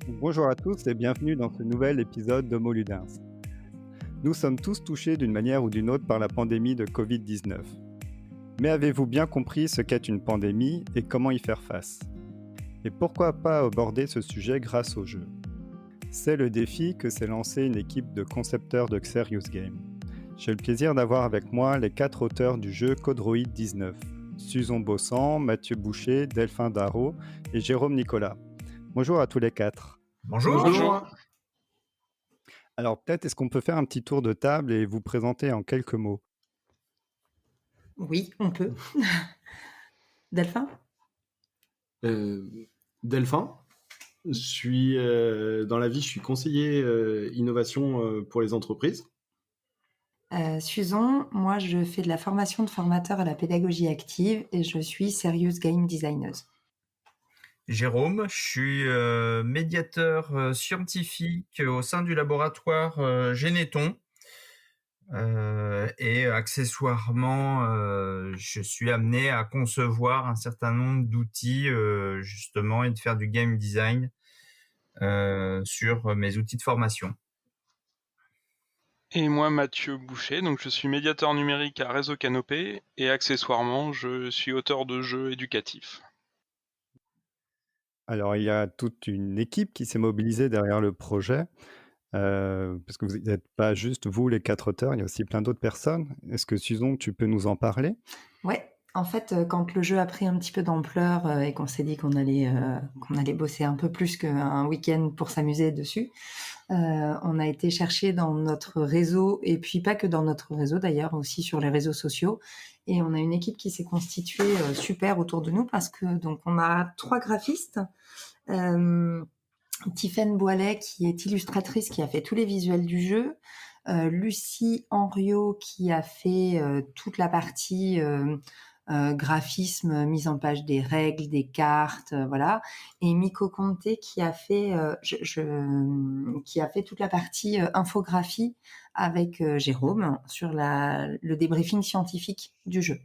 Bonjour à tous et bienvenue dans ce nouvel épisode d'Homo Ludens. Nous sommes tous touchés d'une manière ou d'une autre par la pandémie de Covid-19. Mais avez-vous bien compris ce qu'est une pandémie et comment y faire face? Et pourquoi pas aborder ce sujet grâce au jeu? C'est le défi que s'est lancé une équipe de concepteurs de Xerious Game. J'ai le plaisir d'avoir avec moi les 4 auteurs du jeu Codroid 19, Suzon Bossan, Mathieu Boucher, Delphin Darro et Jérôme Nicolas. Bonjour à tous les 4. Bonjour. Bonjour. Alors peut-être est-ce qu'on peut faire un petit tour de table et vous présenter en quelques mots? Oui, on peut. Delphin? Delphin. Dans la vie, je suis conseiller innovation pour les entreprises. Suzon, moi je fais de la formation de formateurs à la pédagogie active et je suis Serious Game Designer. Jérôme, je suis médiateur scientifique au sein du laboratoire Généton. Et accessoirement, je suis amené à concevoir un certain nombre d'outils justement et de faire du game design sur mes outils de formation. Et moi, Mathieu Boucher, donc je suis médiateur numérique à Réseau Canopé et accessoirement, je suis auteur de jeux éducatifs. Alors il y a toute une équipe qui s'est mobilisée derrière le projet, parce que vous n'êtes pas juste vous les 4 auteurs, il y a aussi plein d'autres personnes. Est-ce que Suzon, tu peux nous en parler? Ouais, en fait, quand le jeu a pris un petit peu d'ampleur et qu'on s'est dit qu'on allait bosser un peu plus qu'un week-end pour s'amuser dessus, on a été chercher dans notre réseau, et puis pas que dans notre réseau d'ailleurs, aussi sur les réseaux sociaux. Et on a une équipe qui s'est constituée super autour de nous parce que donc on a 3 graphistes. Tiffaine Boilet qui est illustratrice, qui a fait tous les visuels du jeu. Lucie Henriot qui a fait toute la partie graphisme, mise en page des règles, des cartes, voilà. Et Miko Conte qui a fait qui a fait toute la partie infographie avec Jérôme sur le débriefing scientifique du jeu.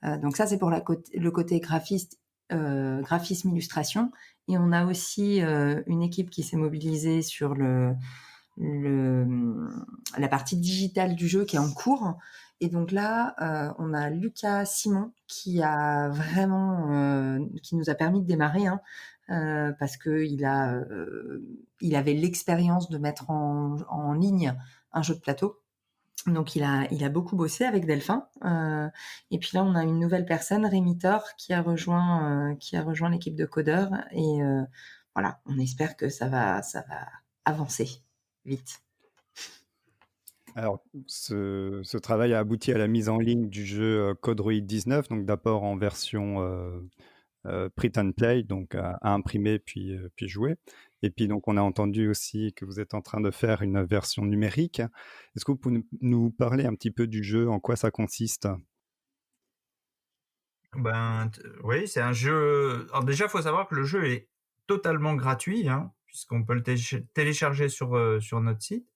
Donc ça c'est pour le côté graphisme illustration. Et on a aussi une équipe qui s'est mobilisée sur la partie digitale du jeu qui est en cours. Et donc là, on a Lucas Simon qui a vraiment, qui nous a permis de démarrer, parce que il avait l'expérience de mettre en ligne un jeu de plateau. Donc il a beaucoup bossé avec Delphin. Et puis là, on a une nouvelle personne, Rémi Thor, qui a rejoint l'équipe de codeurs. Et voilà, on espère que ça va avancer vite. Alors, ce travail a abouti à la mise en ligne du jeu Codroid 19, donc d'abord en version print and play, donc à imprimer puis jouer. Et puis donc on a entendu aussi que vous êtes en train de faire une version numérique. Est-ce que vous pouvez nous parler un petit peu du jeu, en quoi ça consiste? Oui, c'est un jeu. Alors déjà, il faut savoir que le jeu est totalement gratuit, puisqu'on peut le télécharger sur notre site.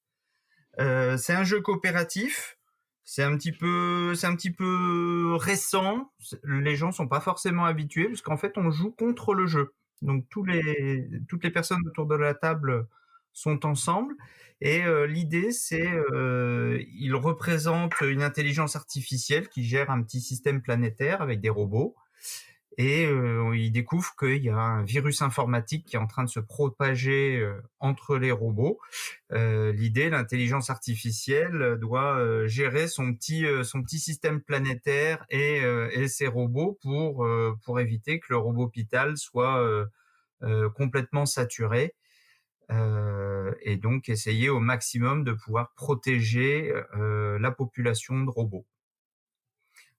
C'est un jeu coopératif. C'est un petit peu récent. Les gens sont pas forcément habitués, parce qu'en fait, on joue contre le jeu. Donc toutes les personnes autour de la table sont ensemble. Et l'idée, c'est il représente une intelligence artificielle qui gère un petit système planétaire avec des robots. Et il découvre qu'il y a un virus informatique qui est en train de se propager entre les robots. L'idée, l'intelligence artificielle doit gérer son petit système planétaire et ses robots pour éviter que le robot hôpital soit complètement saturé. Et donc essayer au maximum de pouvoir protéger la population de robots.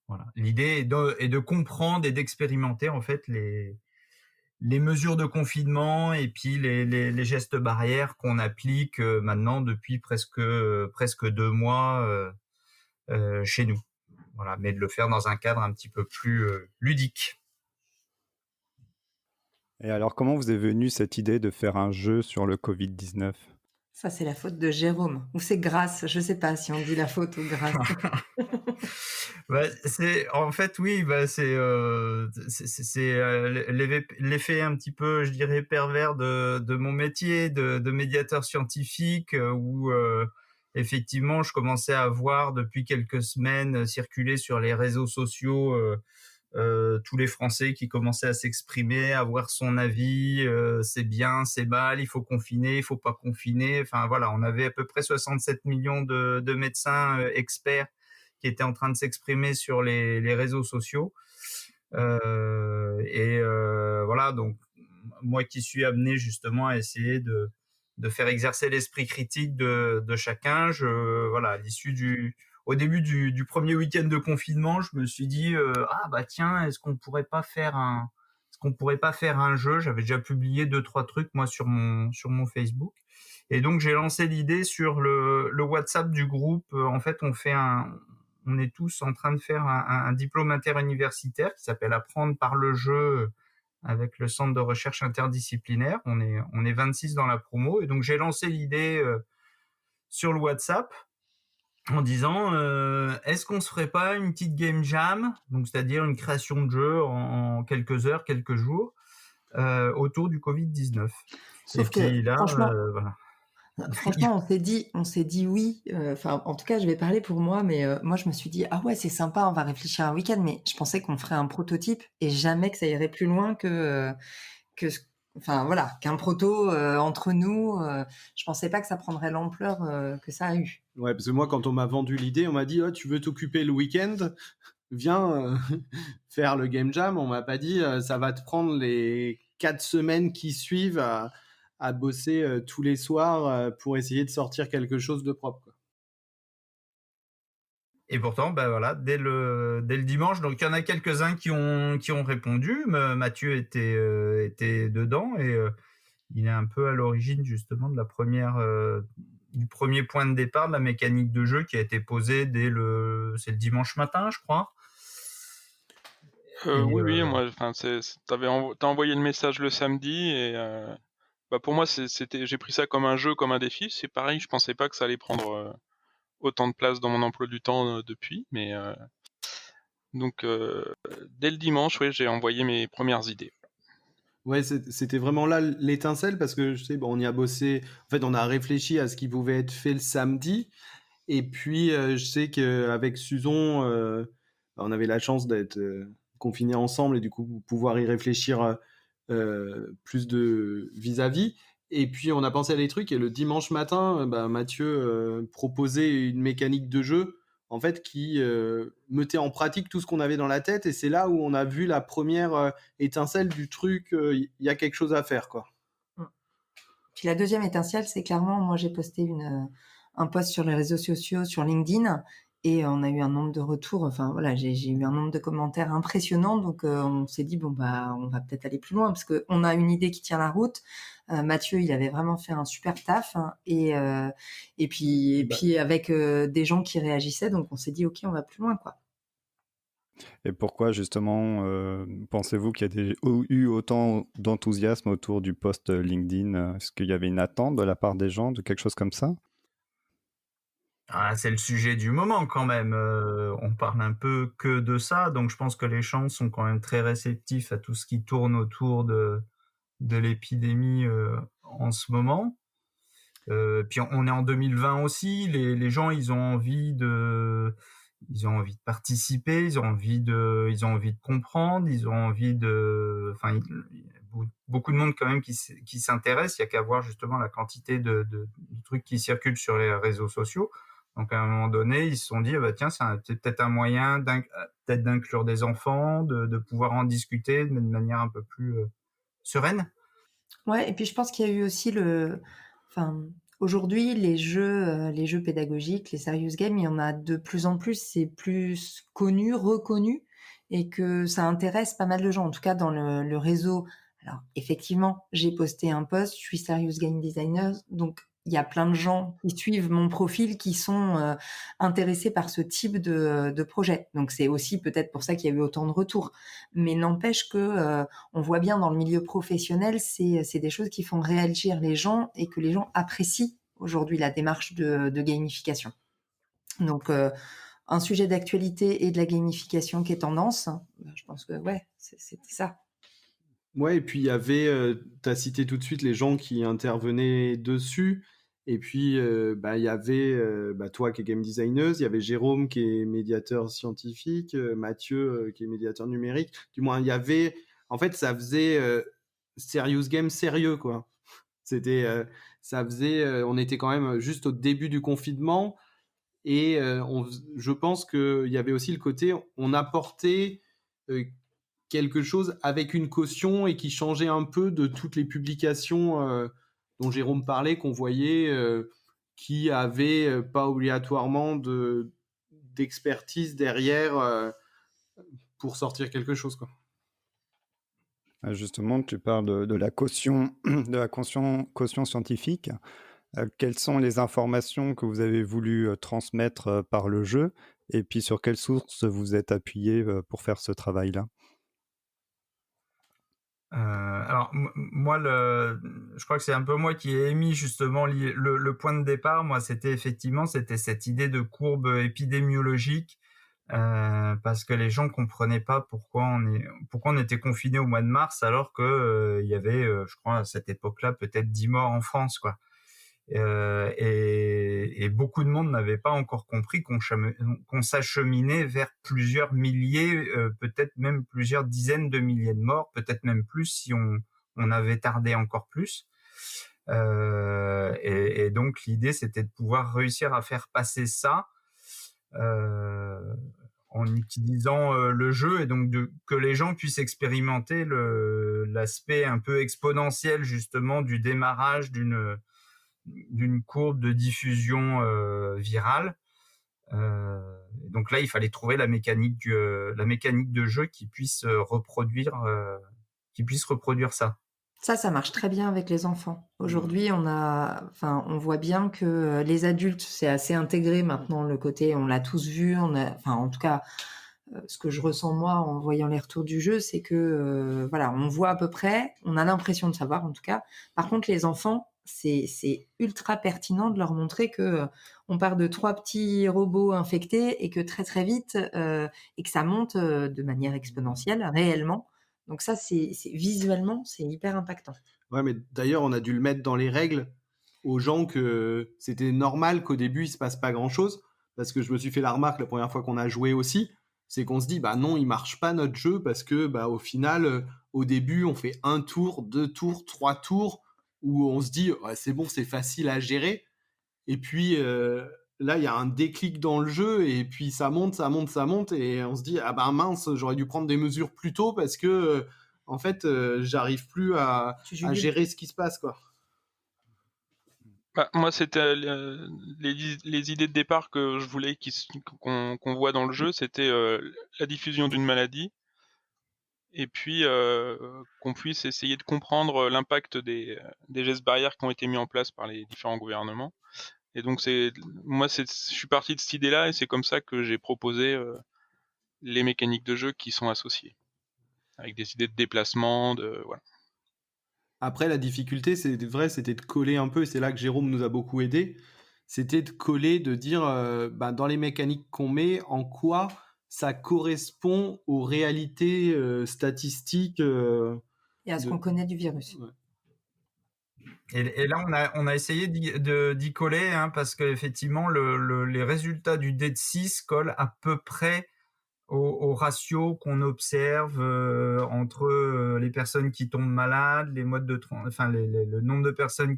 Voilà. L'idée est de comprendre et d'expérimenter en fait les mesures de confinement et puis les gestes barrières qu'on applique maintenant depuis presque 2 mois chez nous. Voilà, mais de le faire dans un cadre un petit peu plus ludique. Et alors, comment vous est venue cette idée de faire un jeu sur le Covid-19? Ça, c'est la faute de Jérôme. Ou c'est grâce, je sais pas si on dit la faute ou grâce. En fait, oui, c'est l'effet un petit peu, je dirais, pervers de mon métier de médiateur scientifique, où effectivement, je commençais à voir depuis quelques semaines circuler sur les réseaux sociaux tous les Français qui commençaient à s'exprimer, à avoir son avis, c'est bien, c'est mal, il faut confiner, il faut pas confiner. Enfin voilà, on avait à peu près 67 millions de médecins experts qui étaient en train de s'exprimer sur les réseaux sociaux. Voilà, donc moi qui suis amené justement à essayer de faire exercer l'esprit critique de chacun, voilà, à l'issue au début du premier week-end de confinement, je me suis dit ah bah tiens, est-ce qu'on pourrait pas faire un jeu. J'avais déjà publié 2-3 trucs moi sur mon Facebook, et donc j'ai lancé l'idée sur le WhatsApp du groupe. En fait, on est tous en train de faire un diplôme interuniversitaire qui s'appelle Apprendre par le jeu avec le centre de recherche interdisciplinaire. On est 26 dans la promo, et donc j'ai lancé l'idée sur le WhatsApp en disant est-ce qu'on se ferait pas une petite game jam, donc c'est-à-dire une création de jeu en quelques heures, quelques jours, autour du Covid-19. Sauf et puis que là, franchement, voilà. franchement, on s'est dit oui. Enfin, en tout cas, je vais parler pour moi, mais moi, je me suis dit ah ouais, c'est sympa, on va réfléchir un week-end. Mais je pensais qu'on ferait un prototype et jamais que ça irait plus loin que, enfin voilà, qu'un proto entre nous. Je pensais pas que ça prendrait l'ampleur que ça a eu. Ouais, parce que moi, quand on m'a vendu l'idée, on m'a dit tu veux t'occuper le week-end, viens faire le game jam. On m'a pas dit ça va te prendre les 4 semaines qui suivent à bosser tous les soirs pour essayer de sortir quelque chose de propre, quoi. Et pourtant, ben voilà, dès le dimanche, donc il y en a quelques-uns qui ont répondu. Mathieu était dedans, et il est un peu à l'origine justement de du premier point de départ de la mécanique de jeu qui a été posée c'est le dimanche matin, je crois. Oui, moi, enfin, t'as envoyé le message le samedi, et bah pour moi, j'ai pris ça comme un jeu, comme un défi. C'est pareil, je pensais pas que ça allait prendre autant de place dans mon emploi du temps depuis, mais donc dès le dimanche, ouais, j'ai envoyé mes premières idées. Ouais, c'était vraiment là l'étincelle, parce que je sais, on y a bossé. En fait, on a réfléchi à ce qui pouvait être fait le samedi. Et puis, je sais qu'avec Suzon, on avait la chance d'être confinés ensemble et du coup pouvoir y réfléchir plus de vis-à-vis. Et puis, on a pensé à des trucs. Et le dimanche matin, Mathieu proposait une mécanique de jeu, en fait, qui mettait en pratique tout ce qu'on avait dans la tête. Et c'est là où on a vu la première étincelle du truc. Il y a quelque chose à faire, quoi. Puis la deuxième étincelle, c'est clairement, moi j'ai posté un post sur les réseaux sociaux, sur LinkedIn, et on a eu un nombre de retours. Enfin voilà, j'ai eu un nombre de commentaires impressionnant. Donc on s'est dit bon bah on va peut-être aller plus loin, parce que on a une idée qui tient la route. Mathieu, il avait vraiment fait un super taf, hein, et puis avec des gens qui réagissaient, donc on s'est dit ok, on va plus loin, quoi. Et pourquoi justement pensez-vous qu'il y a eu autant d'enthousiasme autour du post LinkedIn? Est-ce qu'il y avait une attente de la part des gens de quelque chose comme ça? Ah, c'est le sujet du moment quand même. On parle un peu que de ça, donc je pense que les gens sont quand même très réceptifs à tout ce qui tourne autour de l'épidémie en ce moment. Puis on est en 2020 aussi. Les gens, ils ont envie de participer, ils ont envie de comprendre, ils ont envie enfin, beaucoup de monde quand même qui s'intéresse. Il y a qu'à voir justement la quantité de trucs qui circulent sur les réseaux sociaux. Donc à un moment donné, ils se sont dit tiens, c'est peut-être un moyen peut-être d'inclure des enfants, de pouvoir en discuter de manière un peu plus sereine. Ouais, et puis je pense qu'il y a eu aussi enfin, aujourd'hui, les jeux pédagogiques, les serious games, il y en a de plus en plus, c'est plus connu, reconnu, et que ça intéresse pas mal de gens, en tout cas dans le réseau. Alors, effectivement, j'ai posté un post, je suis serious game designer, donc il y a plein de gens qui suivent mon profil qui sont intéressés par ce type de projet. Donc c'est aussi peut-être pour ça qu'il y a eu autant de retours. Mais n'empêche que on voit bien dans le milieu professionnel, c'est des choses qui font réagir les gens et que les gens apprécient aujourd'hui la démarche de gamification. Donc un sujet d'actualité et de la gamification qui est tendance, je pense que ouais, c'était ça. Ouais, et puis il y avait, tu as cité tout de suite les gens qui intervenaient dessus. Et puis, il y avait toi qui es game designeuse, il y avait Jérôme qui est médiateur scientifique, Mathieu qui est médiateur numérique. Du moins, il y avait. En fait, ça faisait serious game sérieux, quoi. C'était, ça faisait. On était quand même juste au début du confinement. Et je pense qu'il y avait aussi le côté, on apportait quelque chose avec une caution et qui changeait un peu de toutes les publications dont Jérôme parlait, qu'on voyait, qui avaient pas obligatoirement d'expertise derrière pour sortir quelque chose, quoi. Justement, tu parles de la caution, de la caution scientifique. Quelles sont les informations que vous avez voulu transmettre par le jeu, et puis sur quelles sources vous êtes appuyé pour faire ce travail-là? Alors moi, je crois que c'est un peu moi qui ai émis justement le point de départ. Moi, c'était cette idée de courbe épidémiologique, parce que les gens comprenaient pas pourquoi on était confiné au mois de mars alors que il y avait, je crois à cette époque-là, peut-être 10 morts en France, quoi. Et beaucoup de monde n'avait pas encore compris qu'on s'acheminait vers plusieurs milliers, peut-être même plusieurs dizaines de milliers de morts, peut-être même plus si on avait tardé encore plus. Et donc l'idée, c'était de pouvoir réussir à faire passer ça en utilisant le jeu, et donc que les gens puissent expérimenter l'aspect un peu exponentiel justement du démarrage d'une courbe de diffusion virale. Donc là, il fallait trouver la mécanique de jeu qui puisse reproduire ça. Ça marche très bien avec les enfants. Aujourd'hui, on voit bien que les adultes, c'est assez intégré maintenant, le côté, on l'a tous vu, en tout cas, ce que je ressens moi en voyant les retours du jeu, c'est que on voit à peu près, on a l'impression de savoir en tout cas. Par contre, les enfants, c'est ultra pertinent de leur montrer que on part de 3 petits robots infectés et que très très vite et que ça monte de manière exponentielle réellement. Donc ça, visuellement, c'est hyper impactant. Ouais, mais d'ailleurs, on a dû le mettre dans les règles aux gens que c'était normal qu'au début, il se passe pas grand-chose. Parce que je me suis fait la remarque la première fois qu'on a joué aussi, c'est qu'on se dit, bah non, il marche pas notre jeu parce que, au final, au début, on fait 1 tour, 2 tours, 3 tours, où on se dit, ouais, c'est bon, c'est facile à gérer. Et puis là, il y a un déclic dans le jeu, et puis ça monte, et on se dit, ah bah mince, j'aurais dû prendre des mesures plus tôt parce que, en fait, j'arrive plus à gérer ce qui se passe, quoi. Moi, c'était les idées de départ que je voulais qu'on voit dans le jeu, c'était la diffusion d'une maladie, et puis qu'on puisse essayer de comprendre l'impact des gestes barrières qui ont été mis en place par les différents gouvernements. Et donc je suis parti de cette idée-là, et c'est comme ça que j'ai proposé les mécaniques de jeu qui sont associées, avec des idées de déplacement, voilà. Après, la difficulté, c'est vrai, c'était de coller un peu, et c'est là que Jérôme nous a beaucoup aidé. C'était de coller, de dire, dans les mécaniques qu'on met, en quoi ça correspond aux réalités statistiques. Et à ce qu'on connaît du virus. Ouais. Et là, on a essayé d'y coller, hein, parce qu'effectivement, les résultats du dé de 6 collent à peu près au ratio qu'on observe entre les personnes qui tombent malades, les modes le nombre de personnes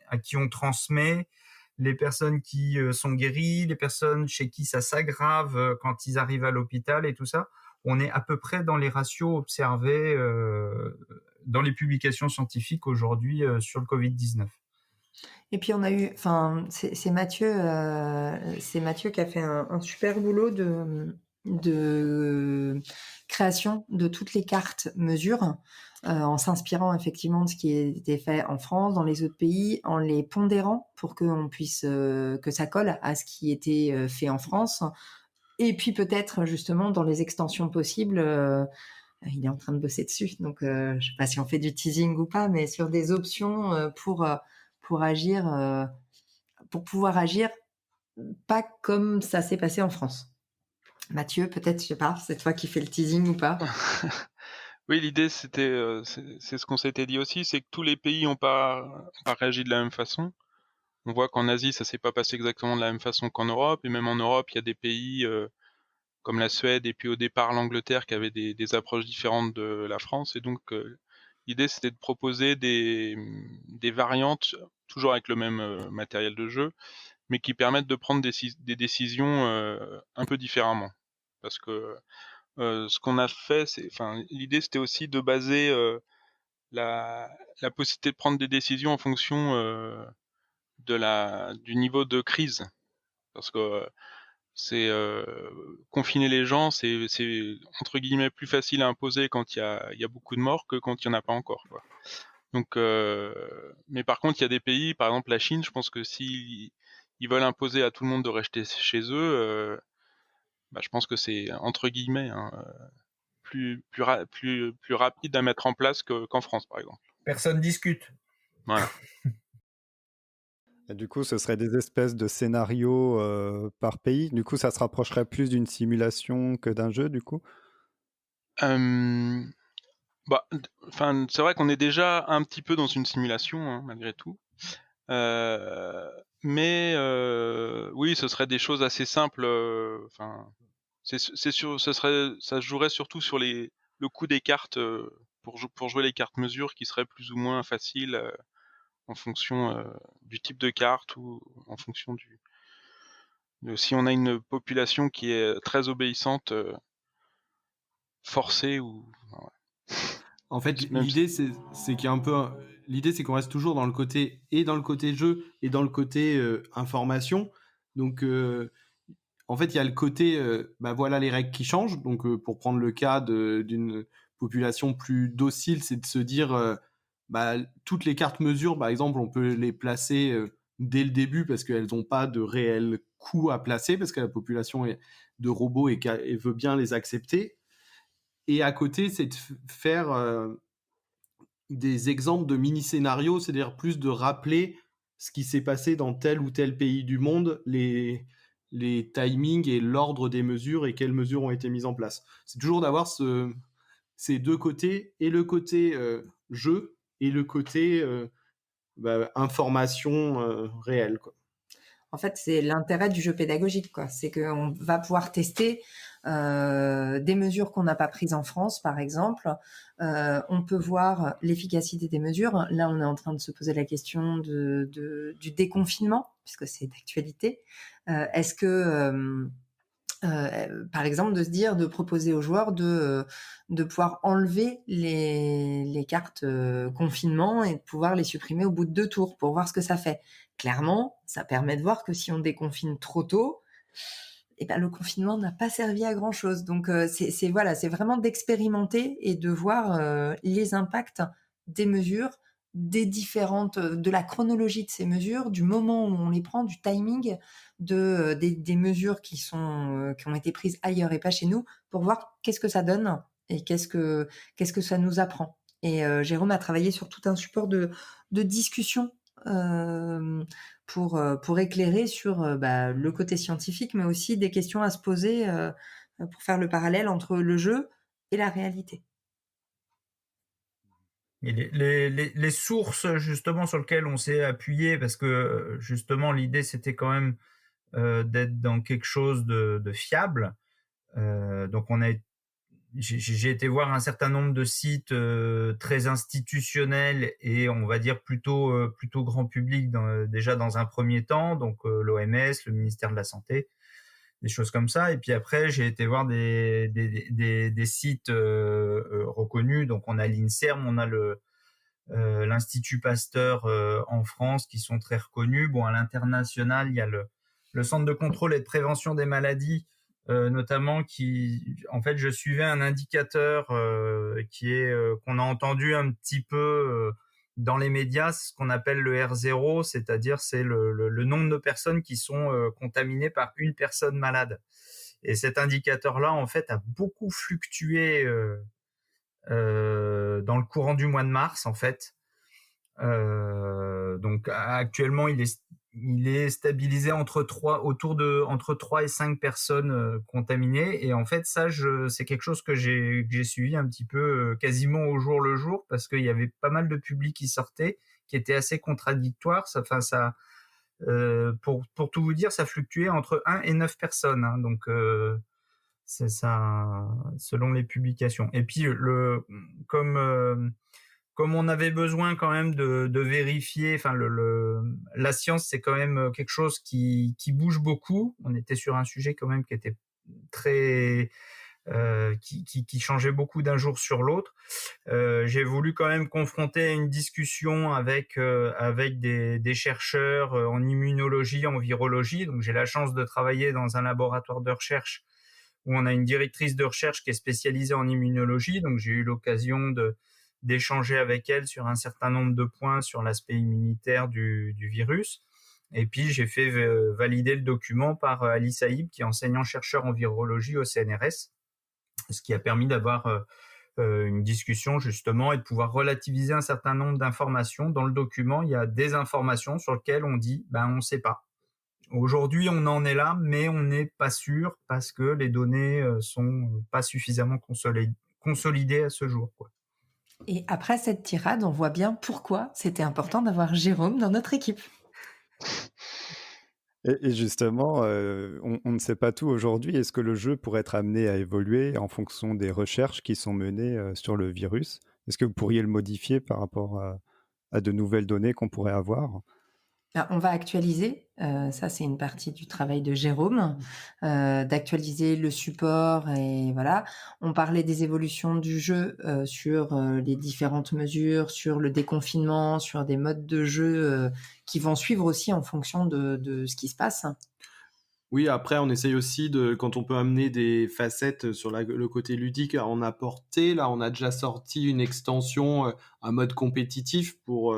à qui on transmet, les personnes qui sont guéries, les personnes chez qui ça s'aggrave quand ils arrivent à l'hôpital et tout ça. On est à peu près dans les ratios observés dans les publications scientifiques aujourd'hui sur le Covid-19. Et puis on a eu, c'est Mathieu qui a fait un super boulot de création de toutes les cartes mesures en s'inspirant effectivement de ce qui était fait en France, dans les autres pays, en les pondérant pour qu'on puisse que ça colle à ce qui était fait en France. Et puis peut-être justement dans les extensions possibles, il est en train de bosser dessus, donc je sais pas si on fait du teasing ou pas, mais sur des options pour agir, pour pouvoir agir pas comme ça s'est passé en France. Mathieu, peut-être, je sais pas, c'est toi qui fais le teasing ou pas? Oui, l'idée c'était, c'est ce qu'on s'était dit aussi, c'est que tous les pays ont pas réagi de la même façon. On voit qu'en Asie, ça s'est pas passé exactement de la même façon qu'en Europe, et même en Europe, il y a des pays, comme la Suède et puis au départ l'Angleterre qui avaient des approches différentes de la France, et donc l'idée c'était de proposer des variantes, toujours avec le même, matériel de jeu, mais qui permettent de prendre des décisions, un peu différemment. Parce que, ce qu'on a fait, l'idée c'était aussi de baser, la la possibilité de prendre des décisions en fonction, du niveau de crise. Parce que, confiner les gens, c'est entre guillemets «plus facile à imposer» quand il y a beaucoup de morts que quand il y en a pas encore, quoi. Donc mais par contre, il y a des pays, par exemple la Chine, je pense que si ils veulent imposer à tout le monde de rester chez eux, bah, je pense que c'est entre guillemets, hein, plus rapide à mettre en place qu'en France, par exemple. Personne discute. Voilà. Et du coup, ce serait des espèces de scénarios par pays. Du coup, ça se rapprocherait plus d'une simulation que d'un jeu, du coup. Hem, Bah, c'est vrai qu'on est déjà un petit peu dans une simulation, hein, malgré tout. Heu, mais oui, ce serait des choses assez simples, c'est sûr, ça se jouerait surtout sur le coût des cartes, pour jouer les cartes mesures qui seraient plus ou moins faciles, en fonction, du type de carte, ou en fonction de si on a une population qui est très obéissante, forcée, ou enfin, ouais. En fait, Même si c'est qu'il y a un peu l'idée, c'est qu'on reste toujours dans le côté jeu et dans le côté information. Donc, en fait, il y a le côté, bah voilà les règles qui changent. Donc, pour prendre le cas d'une population plus docile, c'est de se dire, bah, toutes les cartes mesures, par exemple, on peut les placer dès le début parce qu'elles n'ont pas de réel coût à placer, parce que la population de robots et veut bien les accepter. Et à côté, c'est de faire des exemples de mini-scénarios, c'est-à-dire plus de rappeler ce qui s'est passé dans tel ou tel pays du monde, les timings et l'ordre des mesures et quelles mesures ont été mises en place. C'est toujours d'avoir ces deux côtés, et le côté jeu et le côté information réelle, quoi. En fait, c'est l'intérêt du jeu pédagogique, quoi. C'est qu'on va pouvoir tester des mesures qu'on n'a pas prises en France, par exemple. On peut voir l'efficacité des mesures. Là, on est en train de se poser la question du déconfinement, puisque c'est d'actualité. Est-ce que par exemple, de se dire, de proposer aux joueurs de pouvoir enlever les cartes confinement et de pouvoir les supprimer au bout de 2 tours pour voir ce que ça fait. Clairement, ça permet de voir que si on déconfine trop tôt, eh ben, le confinement n'a pas servi à grand-chose. Donc voilà, c'est vraiment d'expérimenter et de voir les impacts des mesures, de la chronologie de ces mesures, du moment où on les prend, du timing des mesures qui ont été prises ailleurs et pas chez nous, pour voir qu'est-ce que ça donne et qu'est-ce que ça nous apprend. Et Jérôme a travaillé sur tout un support de discussion pour éclairer sur le côté scientifique, mais aussi des questions à se poser pour faire le parallèle entre le jeu et la réalité. Et les sources justement sur lesquelles on s'est appuyé, parce que justement l'idée c'était quand même d'être dans quelque chose de fiable. Donc j'ai été voir un certain nombre de sites très institutionnels et on va dire plutôt grand public déjà dans un premier temps, donc l'OMS, le ministère de la Santé, des choses comme ça. Et puis après, j'ai été voir des sites reconnus. Donc on a l'INSERM, on a l'Institut Pasteur en France, qui sont très reconnus. Bon, à l'international, il y a le Centre de contrôle et de prévention des maladies, notamment, en fait, je suivais un indicateur qu'on a entendu un petit peu dans les médias, ce qu'on appelle le R0, c'est-à-dire c'est le nombre de personnes qui sont contaminées par une personne malade. Et cet indicateur-là, en fait, a beaucoup fluctué dans le courant du mois de mars, en fait. Donc actuellement, il est stabilisé entre 3 et 5 personnes contaminées. Et en fait, ça, c'est quelque chose que j'ai suivi un petit peu quasiment au jour le jour, parce qu'il y avait pas mal de publics qui sortaient, qui étaient assez contradictoires. Pour tout vous dire, ça fluctuait entre 1 et 9 personnes. Hein, donc, c'est ça, selon les publications. Et puis, comme on avait besoin quand même de vérifier, enfin la science c'est quand même quelque chose qui bouge beaucoup. On était sur un sujet quand même qui était très qui changeait beaucoup d'un jour sur l'autre. J'ai voulu quand même confronter une discussion avec des chercheurs en immunologie, en virologie. Donc j'ai la chance de travailler dans un laboratoire de recherche où on a une directrice de recherche qui est spécialisée en immunologie. Donc j'ai eu l'occasion d'échanger avec elle sur un certain nombre de points sur l'aspect immunitaire du virus. Et puis, j'ai fait valider le document par Alice Haïb, qui est enseignant-chercheur en virologie au CNRS, ce qui a permis d'avoir une discussion, justement, et de pouvoir relativiser un certain nombre d'informations. Dans le document, il y a des informations sur lesquelles on dit on ne sait pas. Aujourd'hui, on en est là, mais on n'est pas sûr parce que les données sont pas suffisamment consolidées à ce jour, quoi. Et après cette tirade, on voit bien pourquoi c'était important d'avoir Jérôme dans notre équipe. Et justement, on ne sait pas tout aujourd'hui. Est-ce que le jeu pourrait être amené à évoluer en fonction des recherches qui sont menées sur le virus? Est-ce que vous pourriez le modifier par rapport à de nouvelles données qu'on pourrait avoir? On va actualiser, ça c'est une partie du travail de Jérôme, d'actualiser le support et voilà. On parlait des évolutions du jeu sur les différentes mesures, sur le déconfinement, sur des modes de jeu qui vont suivre aussi en fonction de ce qui se passe. Oui, après, on essaye aussi quand on peut amener des facettes sur le côté ludique à en apporter. Là, on a déjà sorti une extension, un mode compétitif pour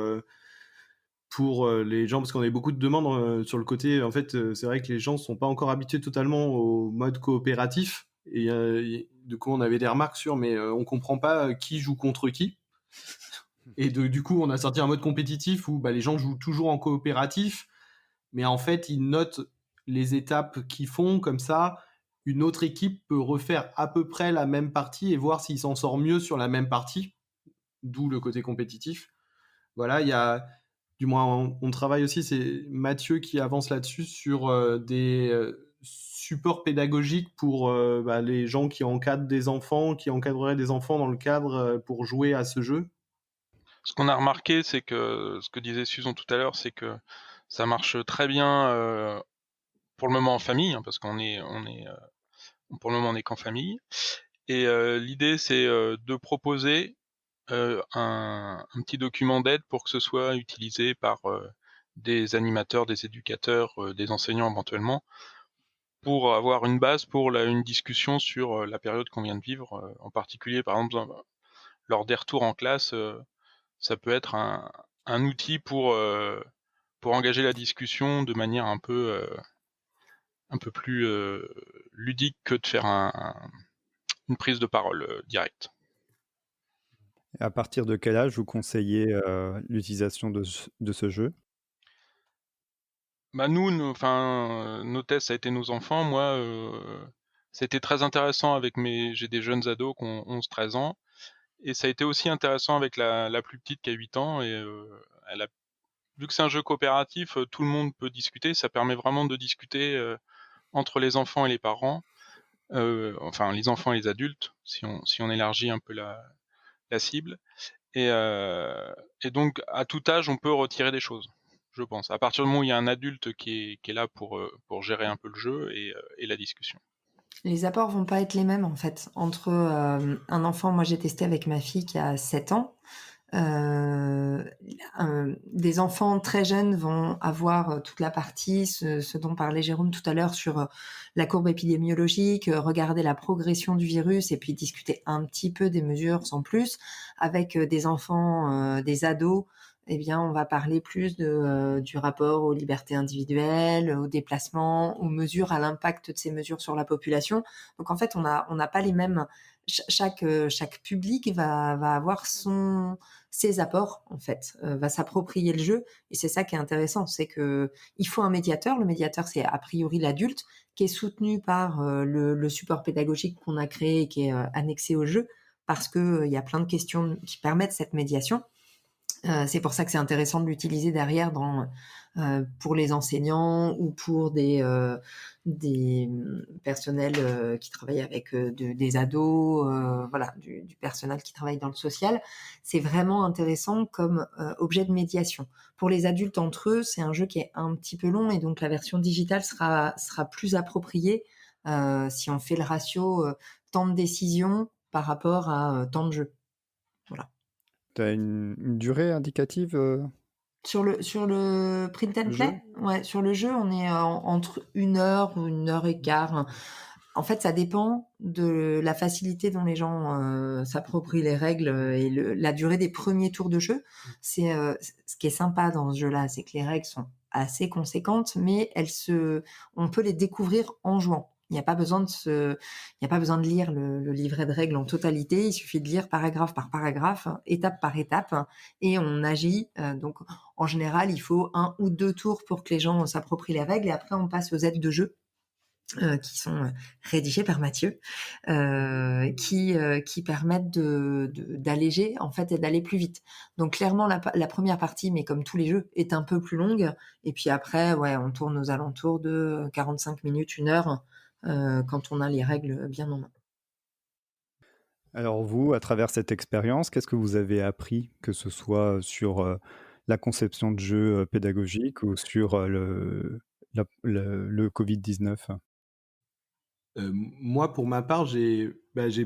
les gens, parce qu'on a eu beaucoup de demandes sur le côté. En fait, c'est vrai que les gens ne sont pas encore habitués totalement au mode coopératif. Et du coup, on avait des remarques sur, mais on ne comprend pas qui joue contre qui. Et du coup, on a sorti un mode compétitif où les gens jouent toujours en coopératif, mais en fait, ils notent les étapes qu'ils font. Comme ça, une autre équipe peut refaire à peu près la même partie et voir s'il s'en sort mieux sur la même partie, d'où le côté compétitif. Voilà, il y a... Du moins, on travaille aussi, c'est Mathieu qui avance là-dessus sur des supports pédagogiques pour les gens qui encadrent des enfants, qui encadreraient des enfants dans le cadre pour jouer à ce jeu. Ce qu'on a remarqué, c'est que ce que disait Susan tout à l'heure, c'est que ça marche très bien pour le moment en famille, hein, parce qu'on est pour le moment on n'est qu'en famille. Et l'idée, c'est de proposer un petit document d'aide pour que ce soit utilisé par des animateurs, des éducateurs, des enseignants éventuellement, pour avoir une base pour une discussion sur la période qu'on vient de vivre, en particulier par exemple lors des retours en classe, ça peut être un outil pour engager la discussion de manière un peu plus ludique que de faire une prise de parole directe. Et à partir de quel âge vous conseillez l'utilisation de ce jeu? Nous, nos tests, ça a été nos enfants. Moi, c'était très intéressant avec j'ai des jeunes ados qui ont 11-13 ans. Et ça a été aussi intéressant avec la plus petite qui a 8 ans. Et vu que c'est un jeu coopératif, tout le monde peut discuter. Ça permet vraiment de discuter entre les enfants et les parents. Enfin, les enfants et les adultes, si on élargit un peu la cible. Et donc, à tout âge, on peut retirer des choses, je pense. À partir du moment où il y a un adulte qui est là pour gérer un peu le jeu et la discussion. Les apports vont pas être les mêmes, en fait, entre un enfant. Moi, j'ai testé avec ma fille qui a 7 ans. Des enfants très jeunes vont avoir toute la partie, ce dont parlait Jérôme tout à l'heure sur la courbe épidémiologique, regarder la progression du virus et puis discuter un petit peu des mesures sans plus. Avec des enfants, des ados, eh bien, on va parler plus du rapport aux libertés individuelles, aux déplacements, aux mesures, à l'impact de ces mesures sur la population. Donc, en fait, on n'a pas les mêmes. Chaque public va avoir ses apports en fait, va s'approprier le jeu. Et c'est ça qui est intéressant, c'est que il faut un médiateur. Le médiateur, c'est a priori l'adulte qui est soutenu par le support pédagogique qu'on a créé et qui est annexé au jeu, parce que il y a plein de questions qui permettent cette médiation. C'est pour ça que c'est intéressant de l'utiliser derrière pour les enseignants ou pour des personnels qui travaillent avec des ados, voilà, du personnel qui travaille dans le social. C'est vraiment intéressant comme objet de médiation. Pour les adultes entre eux, c'est un jeu qui est un petit peu long et donc la version digitale sera plus appropriée si on fait le ratio temps de décision par rapport à temps de jeu. Voilà. Tu as une durée indicative Sur le print and le play, jeu? ouais, sur le jeu, on est entre 1 heure ou 1 heure et quart. En fait, ça dépend de la facilité dont les gens s'approprient les règles et la durée des premiers tours de jeu. C'est ce qui est sympa dans ce jeu-là, c'est que les règles sont assez conséquentes, mais on peut les découvrir en jouant. Il n'y a pas besoin de lire le livret de règles en totalité. Il suffit de lire paragraphe par paragraphe, étape par étape, et on agit. Donc, en général, il faut 1 ou 2 tours pour que les gens s'approprient les règles, et après, on passe aux aides de jeu. Qui sont rédigées par Mathieu, qui permettent d'alléger en fait et d'aller plus vite. Donc clairement la première partie, mais comme tous les jeux, est un peu plus longue. Et puis après, ouais, on tourne aux alentours de 45 minutes, 1 heure, quand on a les règles bien en main. Alors vous, à travers cette expérience, qu'est-ce que vous avez appris, que ce soit sur la conception de jeux pédagogiques ou sur le Covid-19? Moi, pour ma part, j'ai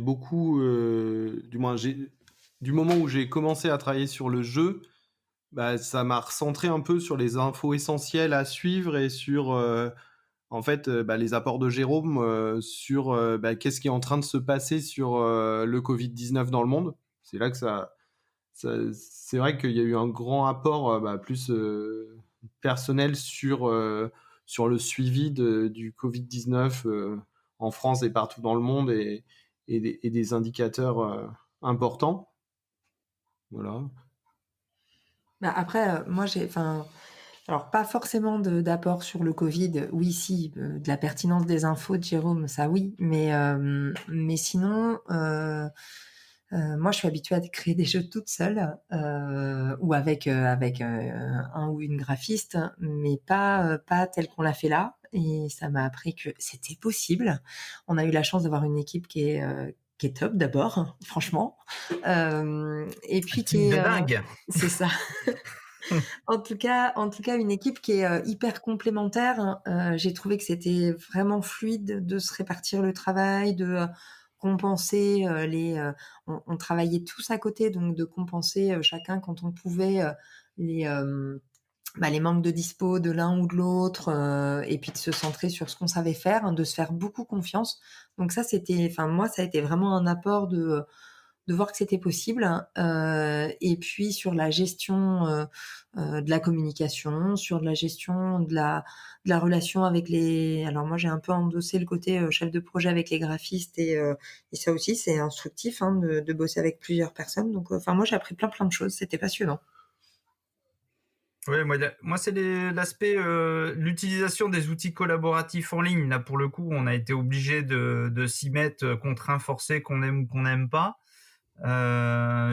beaucoup, du moment où j'ai commencé à travailler sur le jeu, ça m'a recentré un peu sur les infos essentielles à suivre et sur, en fait, les apports de Jérôme sur qu'est-ce qui est en train de se passer sur le Covid-19 dans le monde. C'est là que c'est vrai qu'il y a eu un grand apport plus personnel sur le suivi du Covid-19 en France et partout dans le monde et des indicateurs importants. Voilà. Après, moi alors pas forcément d'apport sur le Covid. Oui, si, de la pertinence des infos de Jérôme, ça oui, mais sinon, moi je suis habituée à créer des jeux toute seule ou avec un ou une graphiste, mais pas tel qu'on l'a fait là. Et ça m'a appris que c'était possible. On a eu la chance d'avoir une équipe qui est top d'abord, franchement, et puis qui Équipe de est dingue. c'est ça. En tout cas, une équipe qui est hyper complémentaire. J'ai trouvé que c'était vraiment fluide de se répartir le travail, de compenser on travaillait tous à côté, donc de compenser chacun quand on pouvait les les manques de dispo de l'un ou de l'autre, et puis de se centrer sur ce qu'on savait faire, hein, de se faire beaucoup confiance. Donc ça, moi, ça a été vraiment un apport de voir que c'était possible. Et puis sur la gestion de la communication, sur la gestion de la relation avec alors moi j'ai un peu endossé le côté chef de projet avec les graphistes, et ça aussi c'est instructif, hein, de bosser avec plusieurs personnes. Donc moi j'ai appris plein de choses, c'était passionnant. Oui, moi c'est l'aspect, l'utilisation des outils collaboratifs en ligne. Là, pour le coup, on a été obligé de s'y mettre, contraint, forcé, qu'on aime ou qu'on n'aime pas.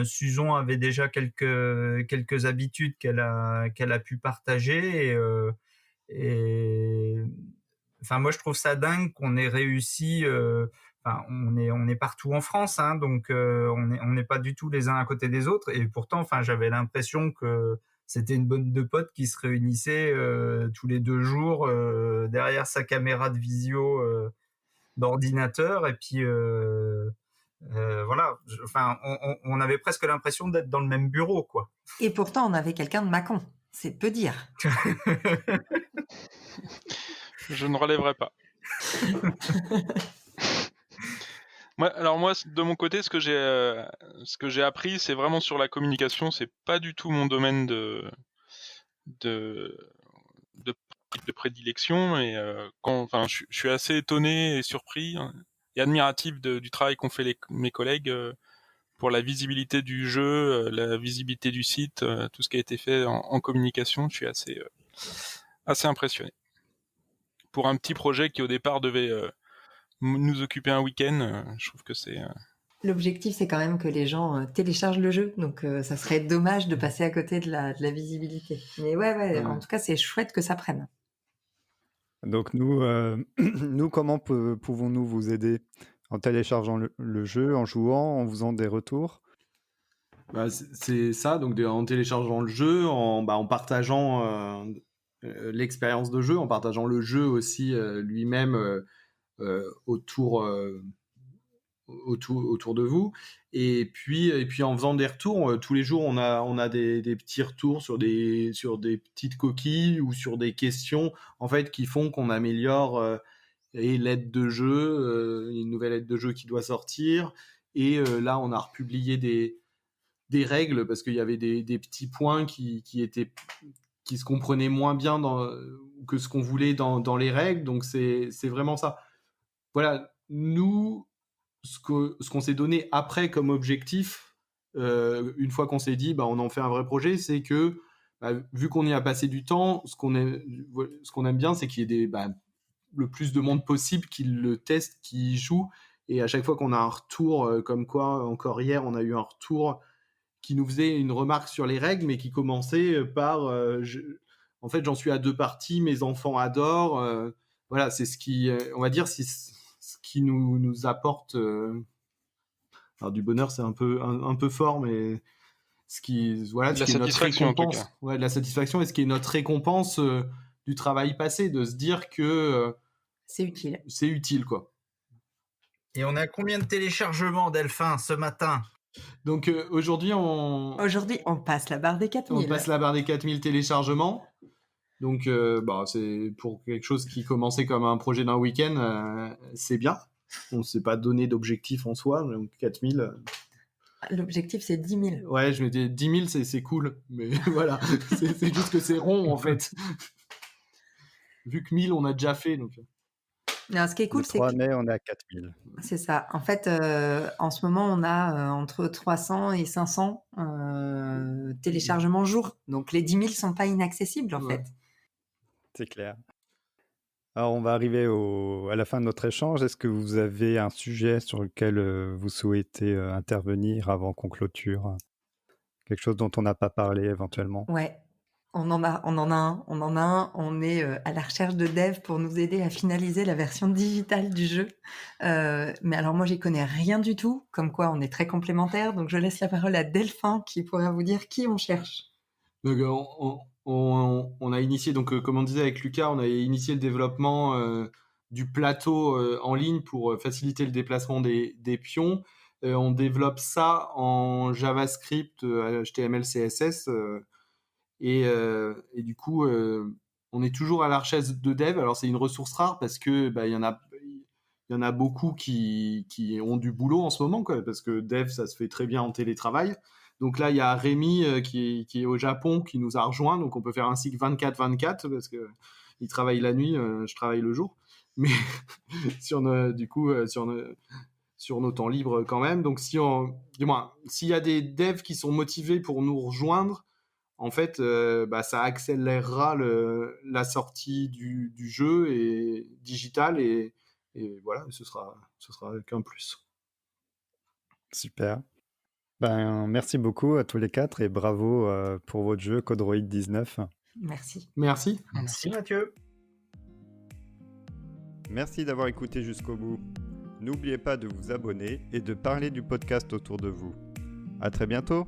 Suzon avait déjà quelques habitudes qu'elle a pu partager, et enfin moi je trouve ça dingue qu'on ait réussi. Enfin, on est partout en France, hein, donc on n'est pas du tout les uns à côté des autres, et pourtant, enfin, j'avais l'impression que c'était une bande de potes qui se réunissaient tous les 2 jours derrière sa caméra de visio d'ordinateur, et puis voilà. Enfin, on avait presque l'impression d'être dans le même bureau, quoi. Et pourtant on avait quelqu'un de Mâcon, c'est peu dire. Je ne relèverai pas. Moi, de mon côté, ce que j'ai appris, c'est vraiment sur la communication. C'est pas du tout mon domaine de prédilection, et je suis assez étonné et surpris, hein, et admiratif du travail qu'ont fait mes collègues pour la visibilité du jeu, la visibilité du site, tout ce qui a été fait en communication. Je suis assez impressionné. Pour un petit projet qui au départ devait nous occuper un week-end, je trouve que c'est... L'objectif, c'est quand même que les gens téléchargent le jeu, donc ça serait dommage de passer à côté de la visibilité. Mais ouais, en tout cas, c'est chouette que ça prenne. Donc nous, nous comment pouvons-nous vous aider? En téléchargeant le jeu, en jouant, en faisant des retours? C'est ça, donc en téléchargeant le jeu, en partageant l'expérience de jeu, en partageant le jeu aussi lui-même autour de vous, et puis en faisant des retours. Tous les jours on a des petits retours sur des petites coquilles ou sur des questions en fait qui font qu'on améliore, et l'aide de jeu, une nouvelle aide de jeu qui doit sortir, et là on a republié des règles parce qu'il y avait des petits points qui se comprenaient moins bien que ce qu'on voulait dans les règles, donc c'est vraiment ça. Voilà, nous, ce qu'on s'est donné après comme objectif, une fois qu'on s'est dit on en fait un vrai projet, c'est que vu qu'on y a passé du temps, ce qu'on aime bien, c'est qu'il y ait le plus de monde possible qui le teste, qui y joue, et à chaque fois qu'on a un retour, comme quoi encore hier on a eu un retour qui nous faisait une remarque sur les règles, mais qui commençait par en fait j'en suis à 2 parties, mes enfants adorent, voilà, c'est ce qui on va dire c'est ce qui nous apporte alors du bonheur, c'est un peu fort, mais ce qui est notre récompense, de la satisfaction, et ce qui est notre récompense du travail passé, de se dire que c'est utile quoi. Et on a combien de téléchargements, Delphin, ce matin? Donc aujourd'hui on passe la barre des 4000. On passe la barre des 4000 téléchargements. Donc c'est pour quelque chose qui commençait comme un projet d'un week-end, c'est bien. On ne s'est pas donné d'objectif en soi, donc 4000. L'objectif, c'est 10 000. Ouais, je m'étais 10 000, c'est cool, mais voilà, c'est juste que c'est rond en fait. Vu que 1000, on a déjà fait, donc. Non, ce qui est cool, c'est que... Le 3 mai, on est à 4000. C'est ça. En fait, en ce moment, on a entre 300 et 500 téléchargements jour. Donc, les 10 000 ne sont pas inaccessibles, en fait. C'est clair. Alors, on va arriver à la fin de notre échange. Est-ce que vous avez un sujet sur lequel vous souhaitez intervenir avant qu'on clôture? Quelque chose dont on n'a pas parlé éventuellement? Ouais. On en a un. On est à la recherche de devs pour nous aider à finaliser la version digitale du jeu. Mais alors moi, j'y connais rien du tout. Comme quoi, on est très complémentaires. Donc, je laisse la parole à Delphin qui pourra vous dire qui on cherche. Donc, on a initié, donc comme on disait avec Lucas, on a initié le développement du plateau en ligne pour faciliter le déplacement des pions. On développe ça en JavaScript, HTML, CSS. Et du coup, on est toujours à la recherche de dev. Alors, c'est une ressource rare parce que il y en a beaucoup qui ont du boulot en ce moment, quoi, parce que dev, ça se fait très bien en télétravail. Donc là, il y a Rémi qui est au Japon, qui nous a rejoint. Donc, on peut faire un cycle 24-24 parce que il travaille la nuit, je travaille le jour. Mais sur nos temps libres quand même. Donc, s'il y a des devs qui sont motivés pour nous rejoindre, en fait, ça accélérera la sortie du jeu et digital, et voilà, ce sera qu'un plus. Super. Merci beaucoup à tous les 4 et bravo pour votre jeu Codroid 19. Merci. Merci Mathieu. Merci d'avoir écouté jusqu'au bout. N'oubliez pas de vous abonner et de parler du podcast autour de vous. À très bientôt.